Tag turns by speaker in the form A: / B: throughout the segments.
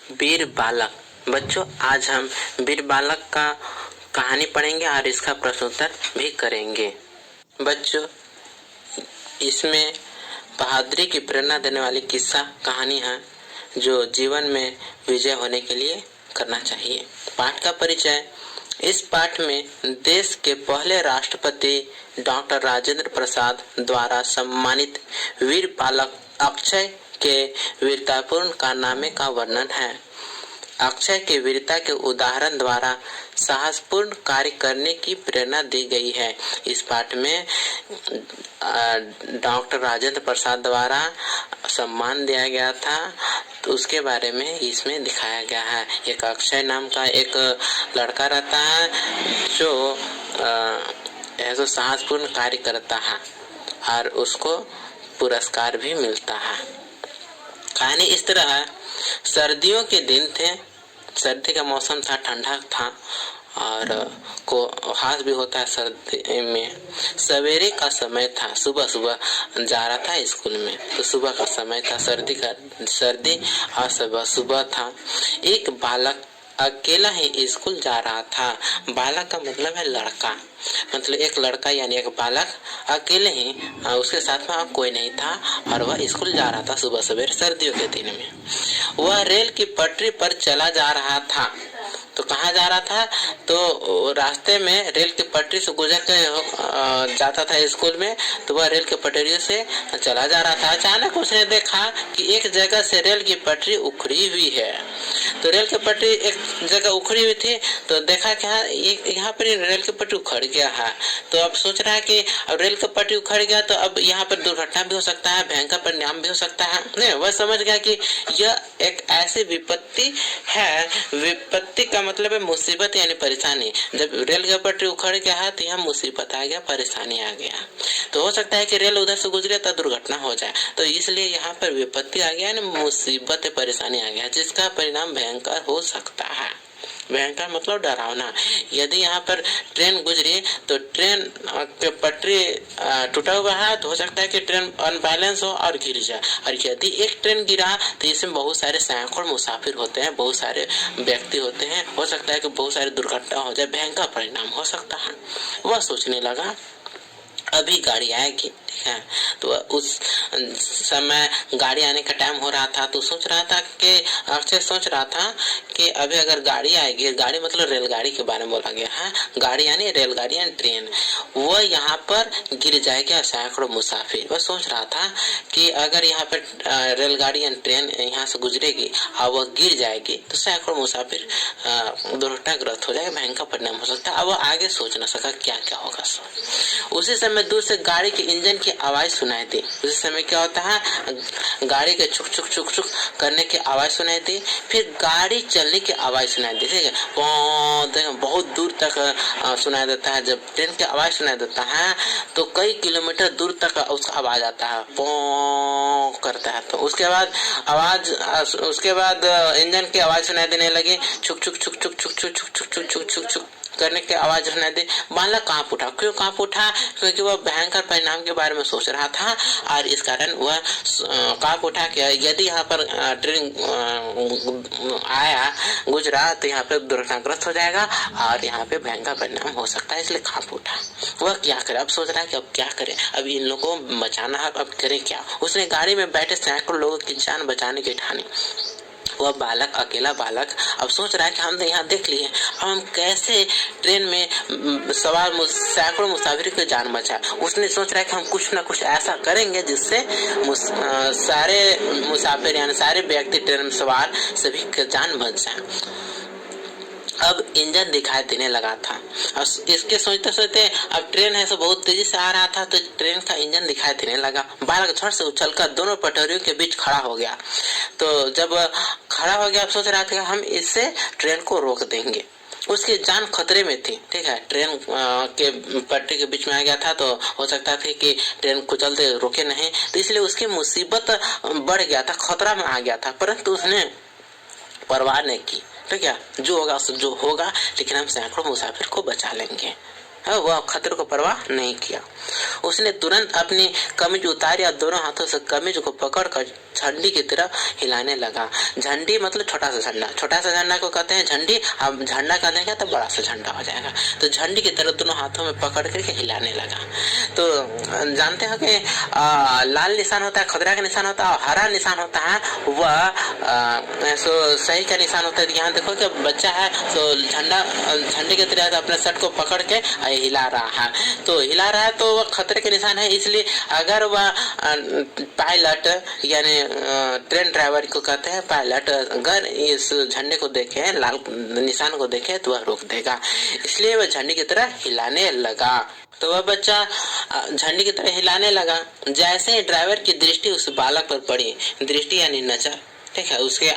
A: वीर बालक। बच्चों, आज हम वीर बालक का कहानी पढ़ेंगे और इसका प्रश्नोत्तर भी करेंगे। बच्चों, इसमें बहादुरी की प्रेरणा देने वाली किस्सा कहानी है जो जीवन में विजय होने के लिए करना चाहिए। पाठ का परिचय। इस पाठ में देश के पहले राष्ट्रपति डॉक्टर राजेंद्र प्रसाद द्वारा सम्मानित वीर बालक अक्षय के वीरतापूर्ण कारनामे का वर्णन है। अक्षय के वीरता के उदाहरण द्वारा साहसपूर्ण कार्य करने की प्रेरणा दी गई है। इस पाठ में डॉक्टर राजेंद्र प्रसाद द्वारा सम्मान दिया गया था, तो उसके बारे में इसमें दिखाया गया है। एक अक्षय नाम का एक लड़का रहता है जो ऐसा साहसपूर्ण कार्य करता है और उसको पुरस्कार भी मिलता है। कहानी इस तरह है। सर्दियों के दिन थे, सर्दी का मौसम था, ठंडा था और कुहासा भी होता है सर्दी में। सवेरे का समय था, सुबह सुबह जा रहा था स्कूल में, तो सुबह का समय था, सर्दी और सुबह था। एक बालक अकेला ही स्कूल जा रहा था। बालक का मतलब है लड़का, मतलब एक लड़का यानी एक बालक अकेले ही, उसके साथ में कोई नहीं था और वह स्कूल जा रहा था सुबह सवेरे सर्दियों के दिन में। वह रेल की पटरी पर चला जा रहा था। तो कहाँ जा रहा था? तो रास्ते में रेल की पटरी से गुजर कर जाता था स्कूल में, तो वह रेल की पटरी से चला जा रहा था। अचानक उसने देखा कि एक जगह से रेल की पटरी उखड़ी हुई है। तो रेल की पटरी एक जगह उखड़ी हुई थी, तो देखा कि यहाँ पर रेल की पटरी उखड़ गया है। तो अब सोच रहा है कि अब रेल की पटरी उखड़ गया तो अब यहाँ पर दुर्घटना भी हो सकता है, भयंकर परिणाम भी हो सकता है। नहीं, वह समझ गया कि यह एक ऐसी विपत्ति है। विपत्ति का मतलब है मुसीबत यानी परेशानी। जब रेल की पटरी उखड़ गया है तो यहाँ मुसीबत आ गया, परेशानी आ गया। तो हो सकता है कि रेल उधर से गुजरे तो दुर्घटना हो जाए, तो इसलिए यहाँ पर विपत्ति आ गया, मुसीबत परेशानी आ गया, जिसका परिणाम भयंकर हो सकता है। भयंकर मतलब डरावना। यदि यहाँ पर ट्रेन गुजरी तो ट्रेन के पटरी टूटा हुआ है, तो हो सकता है कि ट्रेन अनबैलेंस हो और गिर जाए। और यदि एक ट्रेन गिरा तो इसमें बहुत सारे सैकड़ों मुसाफिर होते हैं, बहुत सारे व्यक्ति होते हैं, हो सकता है कि बहुत सारी दुर्घटना हो जाए, भयंकर परिणाम हो सकता है। वह सोचने लगा अभी गाड़ी आएगी, ठीक है। तो उस समय गाड़ी आने का टाइम हो रहा था, तो सोच रहा था कि अक्षय सोच रहा था कि अभी अगर गाड़ी आएगी, गाड़ी मतलब रेलगाड़ी के बारे में बोला गया है, गाड़ी यानी रेलगाड़ी यानी ट्रेन, वह यहाँ पर गिर जाएगी सैकड़ों मुसाफिर। वह सोच रहा था कि अगर यहाँ पर रेलगाड़ी यानी ट्रेन यहाँ से गुजरेगी और वह गिर जाएगी तो सैकड़ों मुसाफिर दुर्घटनाग्रस्त हो जाएगा, भयंकर परिणाम हो सकता है। अब वह आगे सोच न सका क्या क्या होगा। उसी समय दूर से गाड़ी के इंजन की आवाज सुनाई दी। उसी समय क्या होता है, गाड़ी के छुक छुक छुक छुक करने की आवाज सुनाई दी, फिर गाड़ी चलने की आवाज सुनाई दी, ठीक है। बहुत दूर तक सुनाई देता है। जब ट्रेन की आवाज सुनाई देता है तो कई किलोमीटर दूर तक उसका आवाज आता है, पौ करता है। तो उसके बाद इंजन की आवाज सुनाई देने लगी, छुक छुक छुक छुक छुक छुक छुक छुक छुक छुक छुक छुक करने की आवाज सुनाई दी। बालक कांप उठा। क्यों कांप उठा? क्योंकि वह भयंकर परिणाम के बारे में सोच रहा था और इस कारण वह कांप उठा कि यदि यहाँ पर ट्रेन आया गुजरा तो यहाँ पे दुर्घटनाग्रस्त हो जाएगा और यहाँ पे भयंकर परिणाम हो सकता है, इसलिए कांप उठा। वह क्या करे? अब सोच रहा है कि अब क्या करे, अब इन लोगों को बचाना है, अब करे क्या? उसने गाड़ी में बैठे सैकड़ों लोगों की जान बचाने की ठानी। वह बालक, अकेला बालक, अब सोच रहा है कि हमने यहाँ देख लिए, अब हम कैसे ट्रेन में सवार सैकड़ों मुसाफिर की जान बचाए। उसने सोच रहा है कि हम कुछ ना कुछ ऐसा करेंगे जिससे सारे मुसाफिर यानी सारे व्यक्ति ट्रेन में सवार सभी की जान बच जाए। अब इंजन दिखाई देने लगा था और इसके सोचते सोचते अब ट्रेन है सो बहुत तेजी से आ रहा था, तो ट्रेन का इंजन दिखाई देने लगा। बालक झट से उछलकर दोनों पटरियों के बीच खड़ा हो गया। तो जब खड़ा हो गया, अब सोच रहा था हम इससे ट्रेन को रोक देंगे। उसकी जान खतरे में थी, ठीक है। ट्रेन के पटरी के बीच में आ गया था, तो हो सकता था कि ट्रेन कुचलते रोके नहीं, तो इसलिए उसकी मुसीबत बढ़ गया था, खतरा में आ गया था। परंतु उसने परवाह नहीं की, ठीक है, जो होगा जो होगा, लेकिन हम सैकड़ों मुसाफिर को बचा लेंगे। वह खतरे को परवाह नहीं किया। उसने तुरंत अपनी कमीज उतारी और दोनों हाथों से कमीज को पकड़कर झंडी की तरह हिलाने लगा। झंडी मतलब छोटा सा झंडा, छोटा सा झंडा को कहते हैं झंडी। अब झंडा कर देंगे तो बड़ा सा झंडा हो जाएगा। तो झंडी की तरह दोनों हाथों में पकड़ करके हिलाने लगा। तो जानते हो कि लाल निशान होता है खतरा का निशान होता है, हरा निशान होता है वह सही का निशान होता है। यहाँ देखो कि बच्चा है तो झंडे की तरह अपने शर्ट को पकड़ के हिला रहा है। तो हिला रहा है तो वह खतरे के निशान है, इसलिए अगर वह पायलट यानी ट्रेन ड्राइवर को कहते हैं पायलट, अगर इस झंडे को देखे, लाल निशान को देखे तो वह रोक देगा, इसलिए वह झंडे की तरह हिलाने लगा। तो वह बच्चा झंडे की तरह हिलाने लगा। जैसे ही ड्राइवर की दृष्टि उस बालक पर पड़ी, दृष्टि यानी नजर, ठीक है, उसके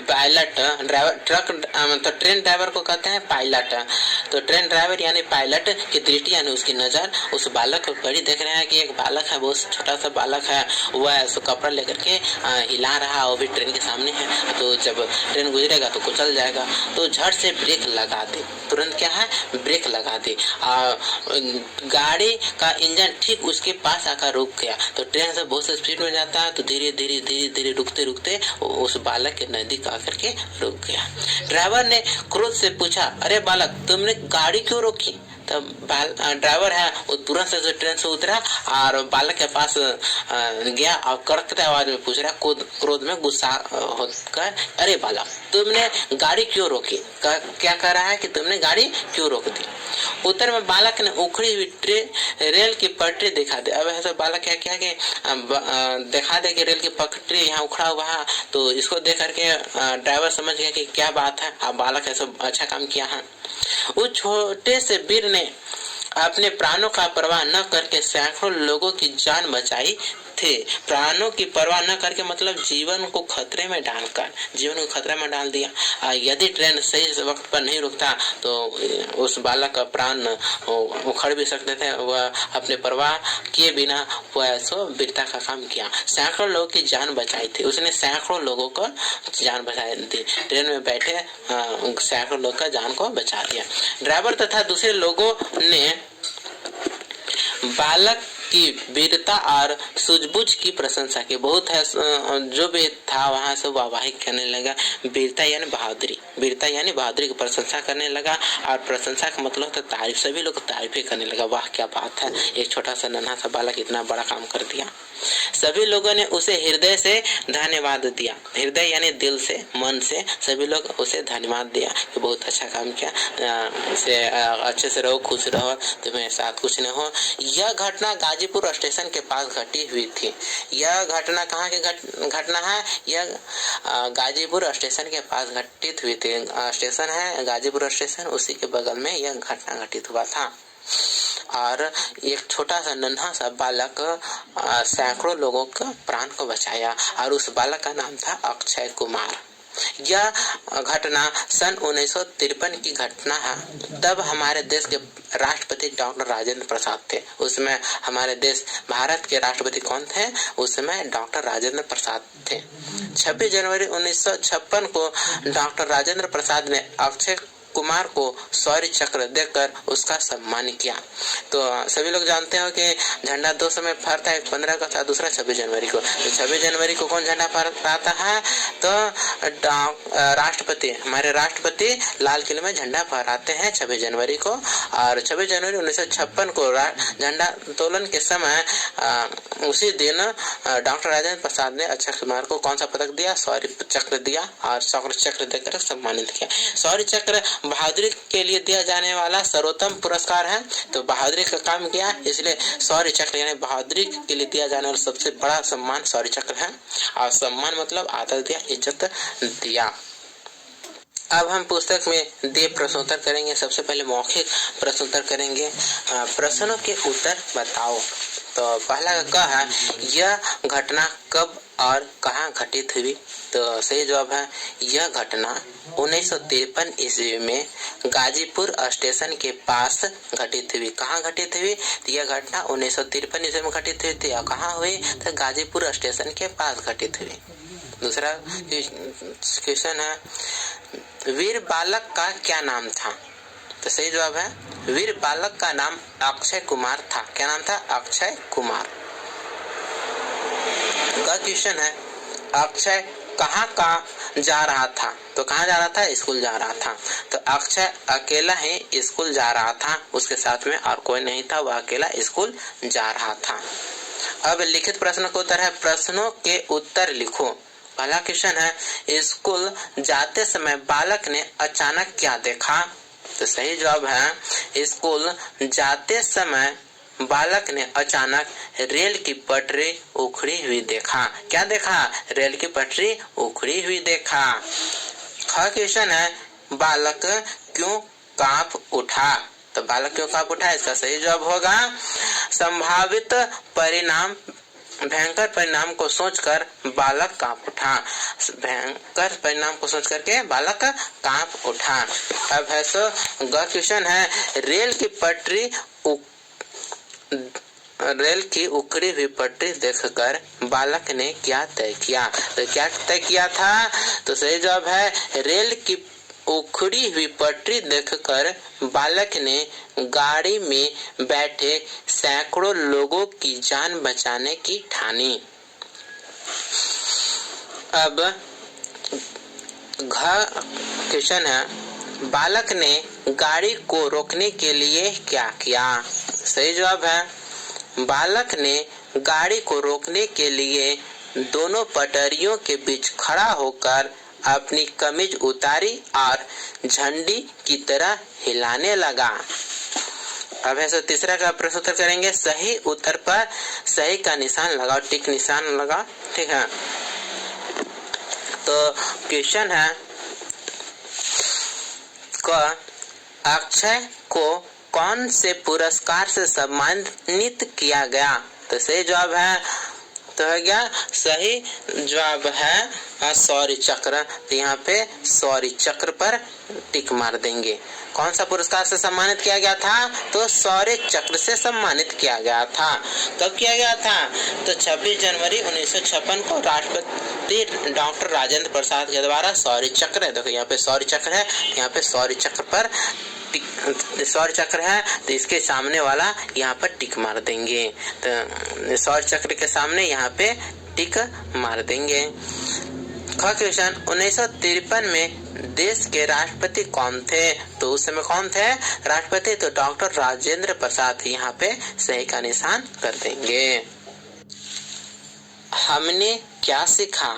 A: पायलट ड्राइवर तो ट्रेन ड्राइवर को कहते हैं पायलट। तो ट्रेन ड्राइवर यानी पायलट की दृष्टि यानी उसकी नजर उस बालक पर पड़ी। देख रहे हैं कि एक बालक है, बहुत छोटा सा बालक है, वह कपड़ा लेकर के हिला रहा है, वो भी ट्रेन के सामने है। तो जब ट्रेन गुजरेगा तो कुचल जाएगा, तो झट से ब्रेक लगा दे, तुरंत क्या है ब्रेक लगा दे। गाड़ी का इंजन ठीक उसके पास आकर रुक गया। तो ट्रेन से बहुत स्पीड में जाता है, तो धीरे धीरे रुकते रुकते उस बालक के नजदीक आकर के रुक गया। ड्राइवर ने क्रोध से पूछा, अरे बालक तुमने गाड़ी क्यों रोकी? तब ड्राइवर है वो तुरंत से ट्रेन से उतरा और बालक के पास गया और कड़कते आवाज में पूछ रहा, क्रोध में गुस्सा होकर, अरे बालक तुमने गाड़ी क्यों रोकी? क्या कह रहा है कि तुमने गाड़ी क्यों रोक दी? उत्तर में बालक ने उखड़ी हुई रेल की पटरी दिखा दे। अब ऐसा बालक क्या किया कि दिखा दे कि रेल की पटरी यहाँ उखड़ा हुआ है। तो इसको देख करके ड्राइवर समझ गया कि क्या बात है, अब बालक ऐसा अच्छा काम किया है। उस छोटे से वीर ने अपने प्राणों का परवाह न करके सैकड़ों लोगों की जान बचाई थे। प्राणों की परवाह न करके मतलब जीवन को खतरे में डालकर, जीवन को खतरे में डाल दिया। यदि ट्रेन सही वक्त पर नहीं रुकता तो उस बालक का प्राण उखड़ भी सकते थे। वह अपने परवाह किए बिना वह ऐसा वीरता का काम किया, सैकड़ों लोगों की जान बचाई थी। उसने सैकड़ों लोगों को जान बचाई थी, ट्रेन में बैठे सैकड़ों लोग का जान को बचा दिया। ड्राइवर तथा दूसरे लोगों ने बालक की वीरता और सूझबूझ की प्रशंसा की। बहुत है जो भी था वहां से वाहवाही करने लगा। वीरता यानी बहादुरी, वीरता यानी बहादुरी की प्रशंसा करने लगा। और प्रशंसा का मतलब होता तारीफ, सभी लोग तारीफें करने लगा, वाह क्या बात है, एक छोटा सा नन्हा सा बालक इतना बड़ा काम कर दिया। सभी लोगों ने उसे हृदय से धन्यवाद दिया। हृदय यानी दिल से, मन से सभी लोग उसे धन्यवाद दिया कि बहुत अच्छा काम किया, अच्छे से रहो, खुश रहो, तुम्हें साथ कुछ न हो। यह घटना गाजीपुर स्टेशन के पास घटी हुई थी। यह घटना कहाँ की घटना है? यह गाजीपुर स्टेशन के पास घटित हुई थी। स्टेशन है गाजीपुर स्टेशन, उसी के बगल में यह घटना घटित हुआ था। और एक छोटा सा नन्हा सा बालक सैकड़ों लोगों का प्राण को बचाया और उस बालक का नाम था अक्षय कुमार। यह घटना सन 1953 की घटना है। तब हमारे देश के राष्ट्रपति डॉक्टर राजेंद्र प्रसाद थे। उसमें हमारे देश भारत के राष्ट्रपति कौन थे? उस समय डॉक्टर राजेंद्र प्रसाद थे। 26 जनवरी 1956 को डॉक्टर राजेंद्र प्रसाद ने अक्षय कुमार को शौर्य चक्र देकर उसका सम्मान किया। तो सभी लोग जानते हो कि झंडा दो समय फहरता है, 15 अगस्त और दूसरा 26 जनवरी को। तो 26 जनवरी को कौन झंडा फहराता है? तो राष्ट्रपति, हमारे राष्ट्रपति लाल किले में झंडा फहराते हैं 26 जनवरी को। और 26 जनवरी 1956 को झंडा तोलन के समय उसी दिन डॉक्टर राजेंद्र प्रसाद ने अक्षय कुमार को कौन सा पदक दिया? शौर्य चक्र दिया और शौर्य चक्र देकर सम्मानित किया। शौर्य चक्र बहादुरी के लिए दिया जाने वाला सर्वोत्तम पुरस्कार है। तो बहादुरी का काम किया, इसलिए शौर्य चक्र यानी बहादुरी के लिए दिया जाने वाला सबसे बड़ा सम्मान शौर्य चक्र है। और सम्मान मतलब आदर दिया, इज्जत दिया। अब हम पुस्तक में दे प्रश्नोत्तर करेंगे। सबसे पहले मौखिक प्रश्नोत्तर करेंगे। प्रश्नों के उत्तर बताओ। तो पहला का है, यह घटना कब और कहाँ घटित हुई? तो सही जवाब है, यह घटना 1953 ईस्वी में गाजीपुर स्टेशन के पास घटित हुई। कहाँ घटित हुई? तो यह घटना 1953 ईस्वी में घटित हुई थी। और कहाँ हुई? तो गाजीपुर स्टेशन के पास घटित हुई। दूसरा क्वेश्चन है, वीर बालक का क्या नाम था? तो सही जवाब है, वीर बालक का नाम अक्षय कुमार था। क्या नाम था? अक्षय कुमार। का क्वेश्चन है, अक्षय कहाँ जा रहा था? तो कहाँ जा रहा था? स्कूल जा रहा था। तो अक्षय अकेला ही स्कूल जा रहा था, उसके साथ में और कोई नहीं था, वह अकेला स्कूल जा रहा था। अब लिखित प्रश्न का उत्तर है, प्रश्नों के उत्तर लिखो। पहला क्वेश्चन है, स्कूल जाते समय बालक ने अचानक क्या देखा? तो सही जवाब है, स्कूल जाते समय बालक ने अचानक रेल की पटरी उखड़ी हुई देखा। क्या देखा? रेल की पटरी उखड़ी हुई देखा। ख क्वेश्चन है, बालक क्यों कांप उठा? तो बालक क्यों कांप उठा? इसका सही जवाब होगा, संभावित परिणाम, भयंकर परिणाम को सोचकर बालक कांप उठा। भयंकर परिणाम को सोच करके बालक कांप उठा। अब है सो ग क्वेश्चन है, रेल की उखड़ी हुई पटरी देखकर बालक ने क्या तय किया? तो क्या तय किया था? तो सही जवाब है, रेल की उखड़ी हुई पटरी देखकर बालक ने गाड़ी में बैठे सैकड़ों लोगों की जान बचाने की ठानी। अब घ क्वेश्चन है, बालक ने गाड़ी को रोकने के लिए क्या किया? सही जवाब है, बालक ने गाड़ी को रोकने के लिए दोनों पटरियों के बीच खड़ा होकर अपनी कमीज उतारी और झंडी की तरह हिलाने लगा। अब ऐसा तीसरा का प्रश्न उत्तर करेंगे। सही उत्तर पर सही का निशान लगाओ, टिक निशान लगाओ, ठीक है। तो क्वेश्चन है क, अक्षय को कौन से पुरस्कार से सम्मानित किया गया? तो सही जवाब है, तो है क्या? सही जवाब है शौर्य चक्र। तो यहाँ पे शौर्य चक्र पर टिक मार देंगे। कौन सा पुरस्कार से सम्मानित किया गया था? तो शौर्य चक्र से सम्मानित किया गया था। कब किया गया था? तो 26 जनवरी 1956 को राष्ट्रपति डॉक्टर राजेंद्र प्रसाद के द्वारा शौर्य चक्र है। देखो यहाँ पे शौर्य चक्र है, यहाँ पे शौर्य चक्र पर शौर्य चक्र है, तो इसके सामने वाला यहाँ पर टिक मार देंगे। तो शौर्य चक्र के सामने यहाँ पे टिक मार देंगे। ख क्वेश्चन, 1953 में देश के राष्ट्रपति कौन थे? तो उस समय कौन थे राष्ट्रपति? तो डॉक्टर राजेंद्र प्रसाद। यहाँ पे सही का निशान कर देंगे। हमने क्या सीखा?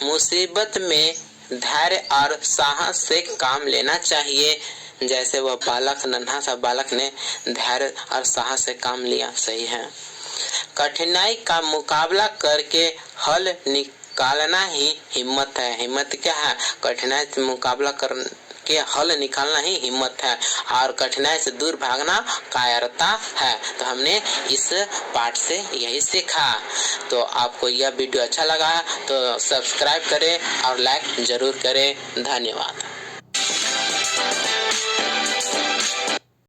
A: मुसीबत में धैर्य और साहस से काम लेना चाहिए। जैसे वह बालक, नन्हा सा बालक ने धैर्य और साहस से काम लिया, सही है। कठिनाई का मुकाबला करके हल निकालना ही हिम्मत है। हिम्मत क्या है? कठिनाई से मुकाबला करके हल निकालना ही हिम्मत है, और कठिनाई से दूर भागना कायरता है। तो हमने इस पाठ से यही सीखा। तो आपको यह वीडियो अच्छा लगा तो सब्सक्राइब करें और लाइक जरूर करें। धन्यवाद।